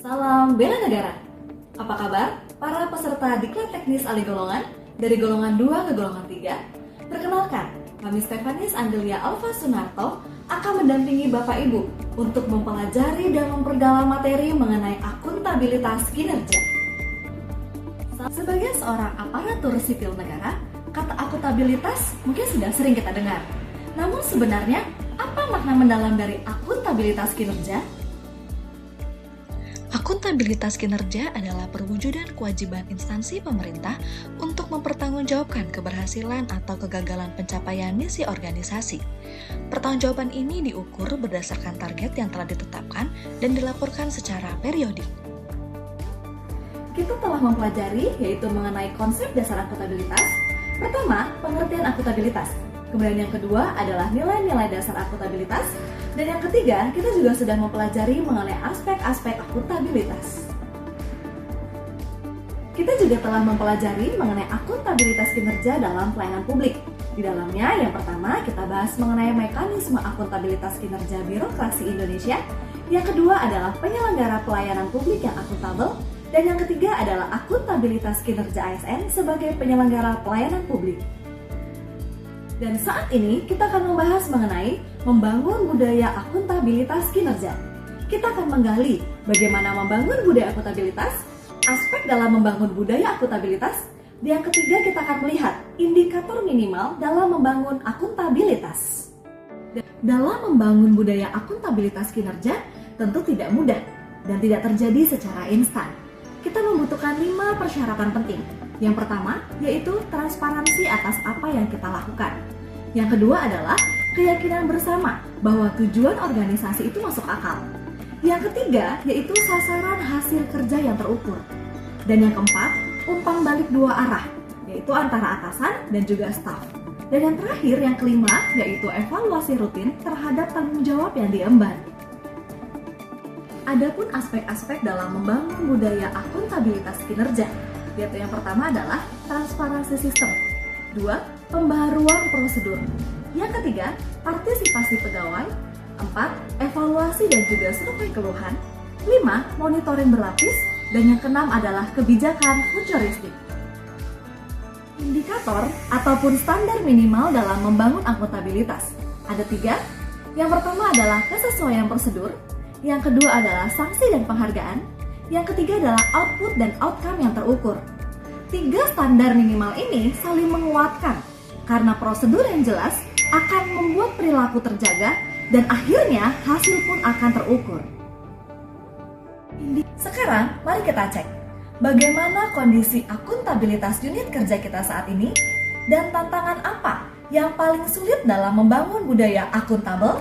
Salam bela negara. Apa kabar para peserta Diklat Teknis Alih Golongan dari golongan 2 ke golongan 3? Perkenalkan, kami Stefanis Angelia Alfa Sunarto akan mendampingi Bapak Ibu untuk mempelajari dan memperdalam materi mengenai akuntabilitas kinerja. Sebagai seorang aparatur sipil negara, kata akuntabilitas mungkin sudah sering kita dengar. Namun sebenarnya, apa makna mendalam dari akuntabilitas kinerja? Akuntabilitas kinerja adalah perwujudan kewajiban instansi pemerintah untuk mempertanggungjawabkan keberhasilan atau kegagalan pencapaian misi organisasi. Pertanggungjawaban ini diukur berdasarkan target yang telah ditetapkan dan dilaporkan secara periodik. Kita telah mempelajari yaitu mengenai konsep dasar akuntabilitas. Pertama, pengertian akuntabilitas. Kemudian yang kedua adalah nilai-nilai dasar akuntabilitas. Dan yang ketiga, kita juga sudah mempelajari mengenai aspek-aspek akuntabilitas. Kita juga telah mempelajari mengenai akuntabilitas kinerja dalam pelayanan publik. Di dalamnya, yang pertama kita bahas mengenai mekanisme akuntabilitas kinerja birokrasi Indonesia. Yang kedua adalah penyelenggara pelayanan publik yang akuntabel. Dan yang ketiga adalah akuntabilitas kinerja ASN sebagai penyelenggara pelayanan publik. Dan saat ini kita akan membahas mengenai membangun budaya akuntabilitas kinerja. Kita akan menggali bagaimana membangun budaya akuntabilitas, aspek dalam membangun budaya akuntabilitas. Yang ketiga kita akan melihat indikator minimal dalam membangun akuntabilitas. Dalam membangun budaya akuntabilitas kinerja tentu tidak mudah dan tidak terjadi secara instan. Kita membutuhkan 5 persyaratan penting. Yang pertama, yaitu transparansi atas apa yang kita lakukan. Yang kedua adalah keyakinan bersama bahwa tujuan organisasi itu masuk akal. Yang ketiga, yaitu sasaran hasil kerja yang terukur. Dan yang keempat, umpan balik dua arah, yaitu antara atasan dan juga staf. Dan yang terakhir, yang kelima, yaitu evaluasi rutin terhadap tanggung jawab yang diemban. Adapun aspek-aspek dalam membangun budaya akuntabilitas kinerja, yaitu yang pertama adalah transparansi sistem. 2. Pembaharuan prosedur. Yang ketiga, partisipasi pegawai. 4. Evaluasi dan juga survei keluhan. 5. Monitoring berlapis. Dan yang keenam adalah kebijakan futuristik. Indikator ataupun standar minimal dalam membangun akuntabilitas. Ada 3. Yang pertama adalah kesesuaian prosedur. Yang kedua adalah sanksi dan penghargaan. Yang ketiga adalah output dan outcome yang terukur. 3 standar minimal ini saling menguatkan karena prosedur yang jelas akan membuat perilaku terjaga dan akhirnya hasil pun akan terukur. Sekarang mari kita cek bagaimana kondisi akuntabilitas unit kerja kita saat ini dan tantangan apa yang paling sulit dalam membangun budaya akuntabel.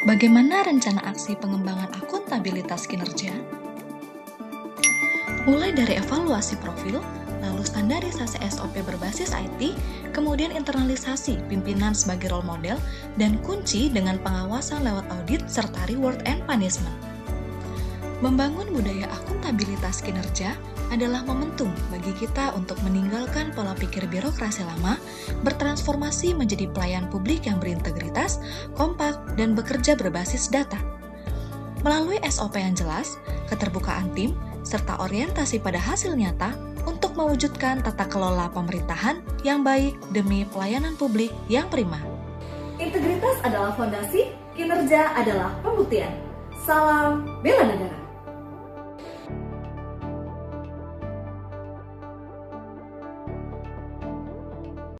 Bagaimana rencana aksi pengembangan akuntabilitas kinerja? Mulai dari evaluasi profil, lalu standarisasi SOP berbasis IT, kemudian internalisasi pimpinan sebagai role model, dan kunci dengan pengawasan lewat audit serta reward and punishment. Membangun budaya akuntabilitas kinerja adalah momentum bagi kita untuk meninggalkan pola pikir birokrasi lama, bertransformasi menjadi pelayan publik yang berintegritas, kompak, dan bekerja berbasis data. Melalui SOP yang jelas, keterbukaan tim, serta orientasi pada hasil nyata untuk mewujudkan tata kelola pemerintahan yang baik demi pelayanan publik yang prima. Integritas adalah fondasi, kinerja adalah pembuktian. Salam bela negara.